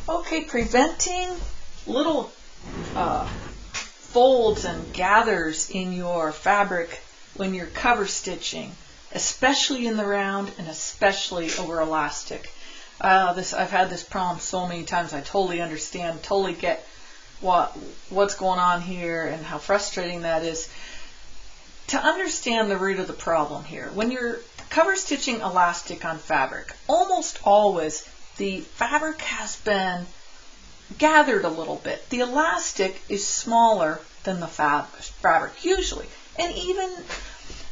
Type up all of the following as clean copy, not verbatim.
Okay, preventing little folds and gathers in your fabric when you're cover stitching, especially in the round and especially over elastic. I've had this problem so many times. I totally understand, totally get what's going on here and how frustrating that is. To understand the root of the problem here, when you're cover stitching elastic on fabric, almost always the fabric has been gathered a little bit. The elastic is smaller than the fabric usually. And even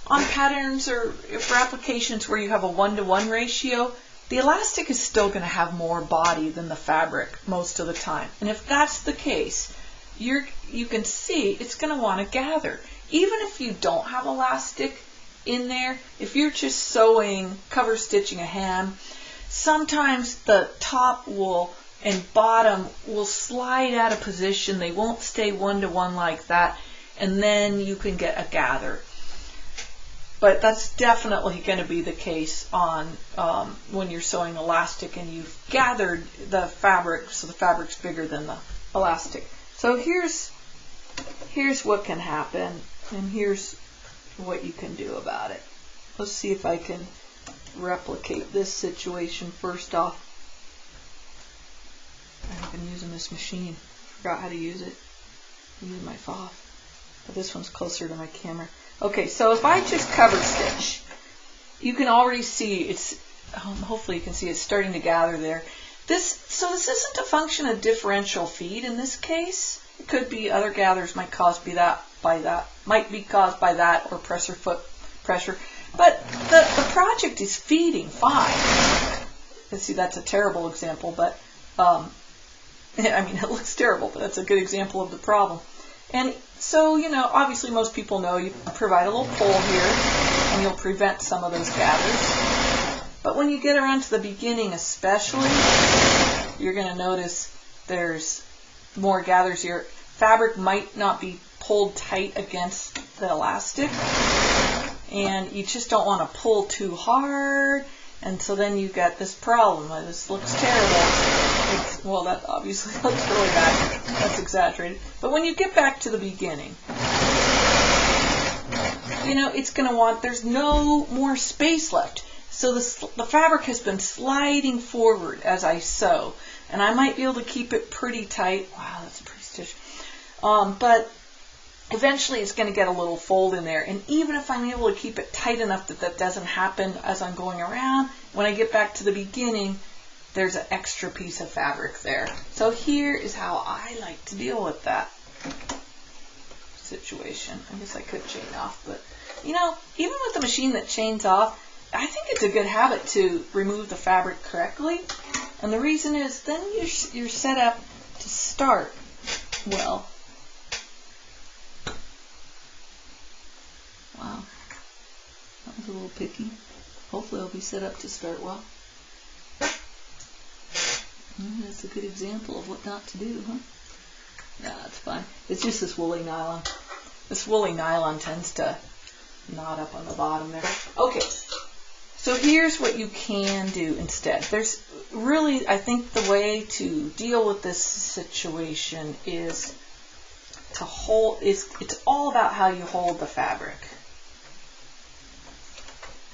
on patterns or for applications where you have a 1-to-1 ratio, the elastic is still going to have more body than the fabric most of the time. And if that's the case, you can see it's going to want to gather. Even if you don't have elastic in there, if you're just sewing, cover stitching a hem, sometimes the top and bottom will slide out of position. They won't stay 1-to-1 like that, and then you can get a gather. But that's definitely going to be the case on when you're sewing elastic and you've gathered the fabric, so the fabric's bigger than the elastic. So here's what can happen, and here's what you can do about it. Let's see if I can replicate this situation first off. I've been using this machine. Forgot how to use it. I use my FOF. But this one's closer to my camera. Okay, so if I just cover stitch, you can already see it's, hopefully you can see it's starting to gather there. So this isn't a function of differential feed in this case. It could be other gathers might be caused by that or presser foot pressure. But the project is feeding fine. Let's see, that's a terrible example, but I mean, it looks terrible, but that's a good example of the problem. And so, obviously most people know you provide a little pole here, and you'll prevent some of those gathers. But when you get around to the beginning especially, you're going to notice there's more gathers here. Fabric might not be pulled tight against the elastic, and you just don't want to pull too hard, and so then you get this problem. This looks terrible. Well, that obviously looks really bad. That's exaggerated. But when you get back to the beginning, it's going to want, there's no more space left. So the fabric has been sliding forward as I sew, and I might be able to keep it pretty tight. Wow, that's a pretty stitch. But eventually it's going to get a little fold in there, and even if I'm able to keep it tight enough that that doesn't happen as I'm going around, when I get back to the beginning, there's an extra piece of fabric there. So here is how I like to deal with that situation. I guess I could chain off, but even with the machine that chains off, I think it's a good habit to remove the fabric correctly. And the reason is then you're set up to start well. Wow, that was a little picky. Hopefully I'll be set up to start well. That's a good example of what not to do, huh? Yeah, that's fine. It's just this woolly nylon. This woolly nylon tends to knot up on the bottom there. Okay, so here's what you can do instead. There's really, I think the way to deal with this situation is to hold, it's all about how you hold the fabric.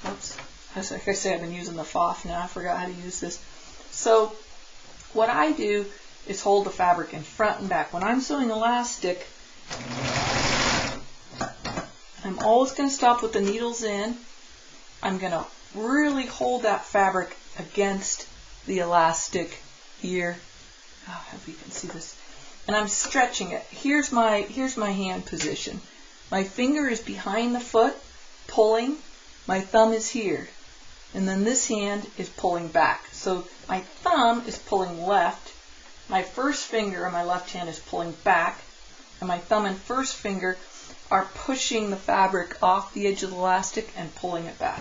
Oops, like I said, I've been using the FOF now. I forgot how to use this. So what I do is hold the fabric in front and back. When I'm sewing elastic, I'm always going to stop with the needles in. I'm going to really hold that fabric against the elastic here. I hope you can see this. And I'm stretching it. Here's my hand position. My finger is behind the foot, pulling. My thumb is here. And then this hand is pulling back. So my thumb is pulling left. My first finger on my left hand is pulling back. And my thumb and first finger are pushing the fabric off the edge of the elastic and pulling it back.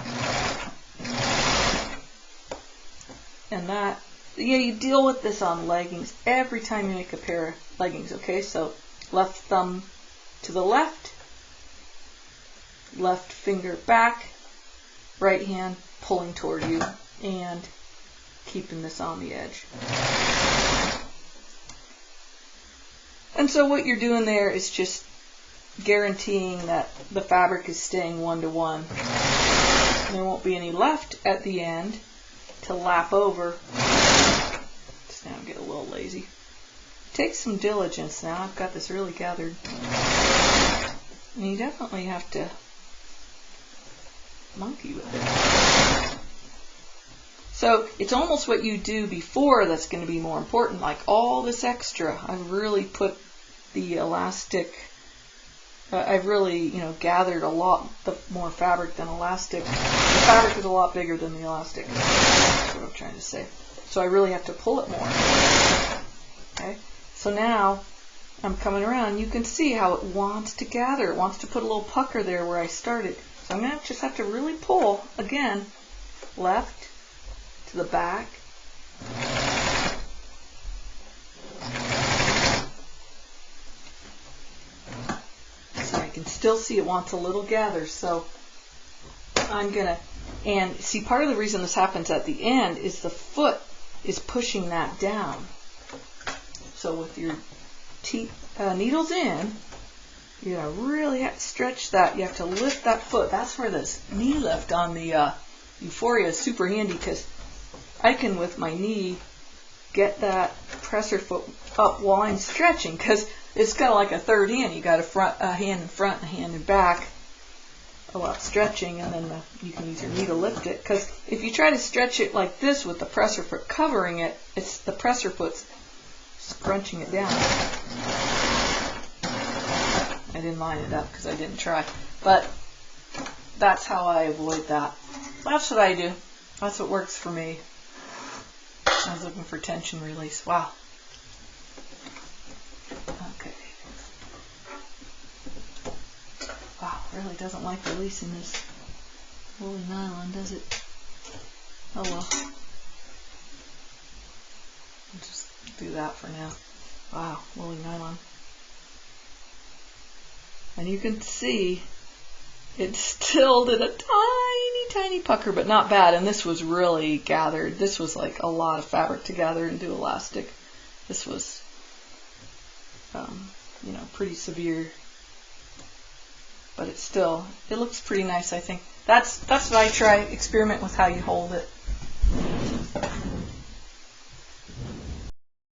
And that, you deal with this on leggings every time you make a pair of leggings, okay? So left thumb to the left, left finger back, right hand pulling toward you, and keeping this on the edge. And so what you're doing there is just guaranteeing that the fabric is staying 1-to-1. There won't be any left at the end to lap over. Just now get a little lazy. Takes some diligence now. I've got this really gathered. And you definitely have to monkey with it. So it's almost what you do before that's going to be more important. Like all this extra, I've really put the elastic, I've really, gathered a lot more fabric than elastic. The fabric is a lot bigger than the elastic. That's what I'm trying to say. So I really have to pull it more. Okay. So now I'm coming around. You can see how it wants to gather. It wants to put a little pucker there where I started. So I'm going to just have to really pull, again, left to the back. So I can still see it wants a little gather. So I'm going to, and see, part of the reason this happens at the end is the foot is pushing that down. So with your needles in, you really have to stretch that. You have to lift that foot. That's where this knee lift on the Euphoria is super handy, because I can, with my knee, get that presser foot up while I'm stretching, because it's kind of like a third hand. You got a hand in front and a hand in back while stretching, and then you can use your knee to lift it. Because if you try to stretch it like this with the presser foot covering it, it's the presser foot's scrunching it down. I didn't line it up because I didn't try. But that's how I avoid that. That's what I do. That's what works for me. I was looking for tension release. Wow. Okay. Wow, really doesn't like releasing this woolly nylon, does it? Oh well. I'll just do that for now. Wow, woolly nylon. And you can see it still did a tiny, tiny pucker, but not bad. And this was really gathered. This was like a lot of fabric to gather and do elastic. This was, pretty severe. But it looks pretty nice, I think. That's what I try. Experiment with how you hold it.